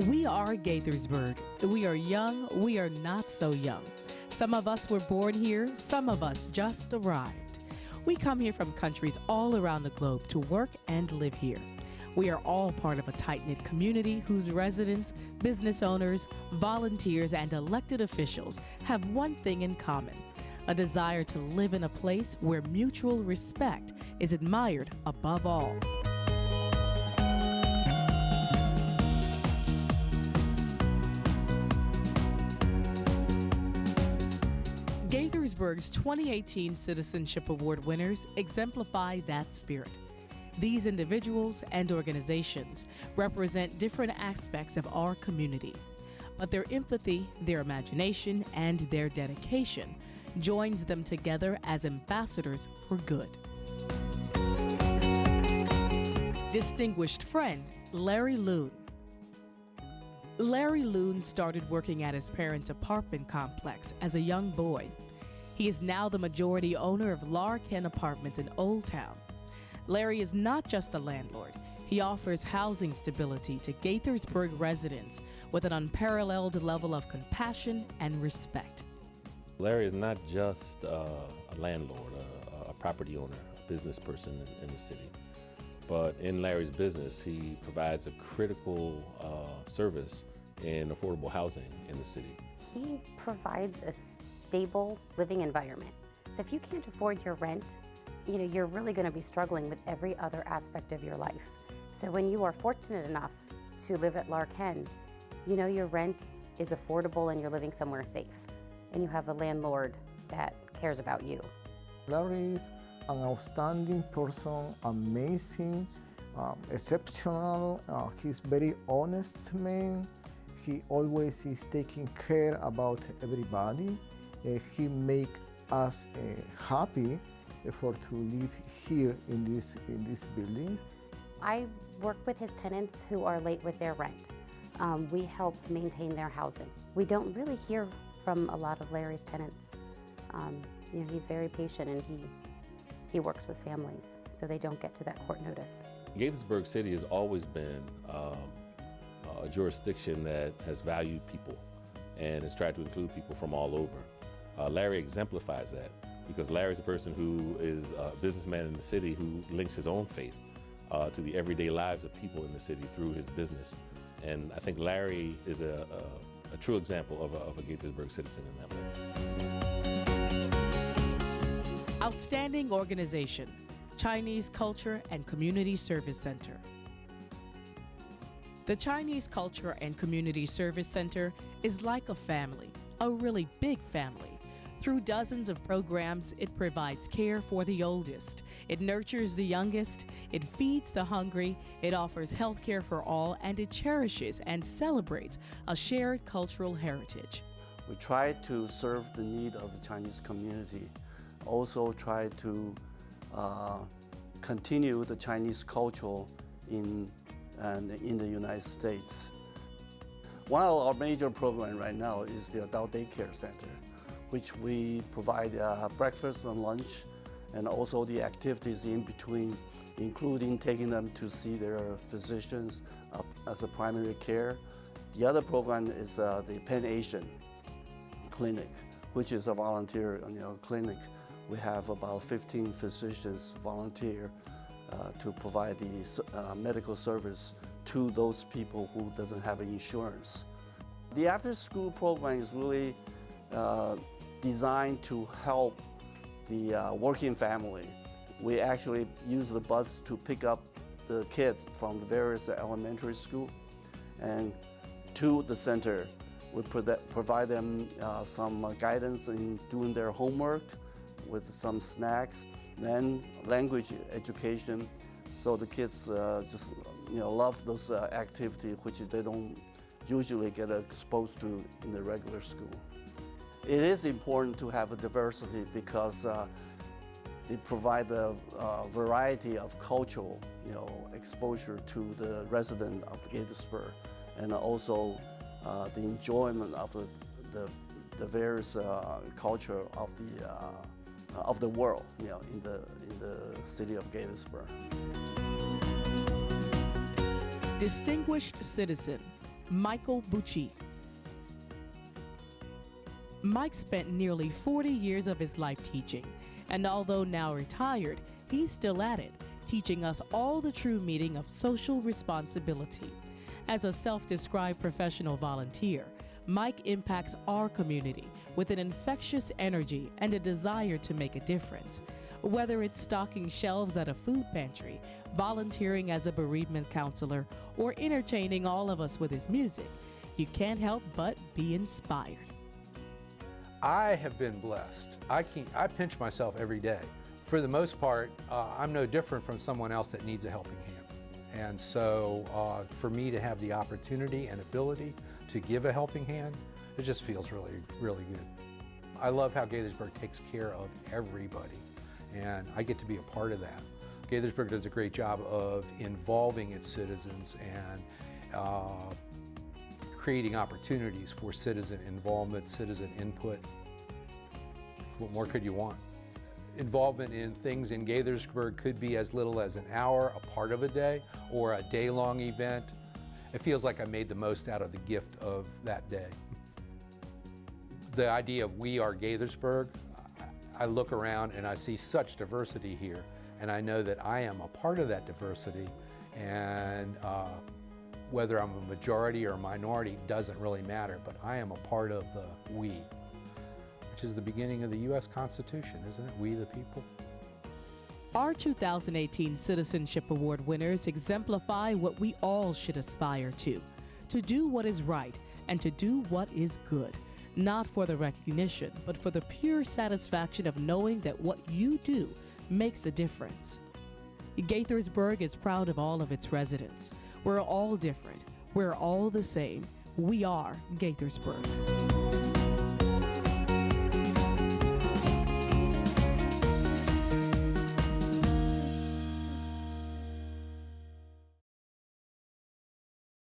We are Gaithersburg. We are young, we are not so young. Some of us were born here, some of us just arrived. We come here from countries all around the globe to work and live here. We are all part of a tight-knit community whose residents, business owners, volunteers, and elected officials have one thing in common: a desire to live in a place where mutual respect is admired above all. Gaithersburg's 2018 Citizenship Award winners exemplify that spirit. These individuals and organizations represent different aspects of our community, but their empathy, their imagination, and their dedication joins them together as ambassadors for good. Distinguished friend, Larry Loon. Larry Loon started working at his parents' apartment complex as a young boy. He is now the majority owner of Larkin Apartments in Old Town. Larry is not just a landlord. He offers housing stability to Gaithersburg residents with an unparalleled level of compassion and respect. Larry is not just a landlord, a property owner, a business person in the city. But in Larry's business, he provides a critical service in affordable housing in the city. He provides a stable living environment. So if you can't afford your rent, you're really going to be struggling with every other aspect of your life. So when you are fortunate enough to live at Larkin, your rent is affordable and you're living somewhere safe. And you have a landlord that cares about you. Larry is an outstanding person, amazing, exceptional. He's very honest man. He always is taking care about everybody. He make us happy to live here in this building. I work with his tenants who are late with their rent. We help maintain their housing. We don't really hear from a lot of Larry's tenants. He's very patient and he works with families so they don't get to that court notice. Gaithersburg City has always been a jurisdiction that has valued people and has tried to include people from all over. Larry exemplifies that because Larry's a person who is a businessman in the city who links his own faith to the everyday lives of people in the city through his business. And I think Larry is a true example of a Gaithersburg citizen in that way. Outstanding organization, Chinese Culture and Community Service Center. The Chinese Culture and Community Service Center is like a family, a really big family. Through dozens of programs, it provides care for the oldest, it nurtures the youngest, it feeds the hungry, it offers health care for all, and it cherishes and celebrates a shared cultural heritage. We try to serve the need of the Chinese community, also try to continue the Chinese culture in the United States. One of our major programs right now is the Adult Daycare Center, which we provide breakfast and lunch, and also the activities in between, including taking them to see their physicians as a primary care. The other program is the Pan Asian Clinic, which is a volunteer clinic. We have about 15 physicians volunteer to provide the medical service to those people who doesn't have insurance. The after-school program is really designed to help the working family. We actually use the bus to pick up the kids from the various elementary school and to the center. We provide them some guidance in doing their homework with some snacks, then language education. So the kids just love those activities which they don't usually get exposed to in the regular school. It is important to have a diversity because they provide a variety of cultural exposure to the resident of Gaithersburg, and also the enjoyment of the various culture of the world in the city of Gaithersburg. Distinguished citizen, Michael Bucci. Mike spent nearly 40 years of his life teaching, and although now retired, he's still at it, teaching us all the true meaning of social responsibility. As a self-described professional volunteer, Mike impacts our community with an infectious energy and a desire to make a difference. Whether it's stocking shelves at a food pantry, volunteering as a bereavement counselor, or entertaining all of us with his music, you can't help but be inspired. I have been blessed. I pinch myself every day. For the most part, I'm no different from someone else that needs a helping hand. And so for me to have the opportunity and ability to give a helping hand, it just feels really, really good. I love how Gaithersburg takes care of everybody, and I get to be a part of that. Gaithersburg does a great job of involving its citizens and creating opportunities for citizen involvement, citizen input. What more could you want? Involvement in things in Gaithersburg could be as little as an hour, a part of a day, or a day-long event. It feels like I made the most out of the gift of that day. The idea of we are Gaithersburg, I look around and I see such diversity here, and I know that I am a part of that diversity, and whether I'm a majority or a minority doesn't really matter, but I am a part of the we, which is the beginning of the U.S. Constitution, isn't it? We the people. Our 2018 Citizenship Award winners exemplify what we all should aspire to do what is right and to do what is good, not for the recognition, but for the pure satisfaction of knowing that what you do makes a difference. Gaithersburg is proud of all of its residents. We're all different. We're all the same. We are Gaithersburg.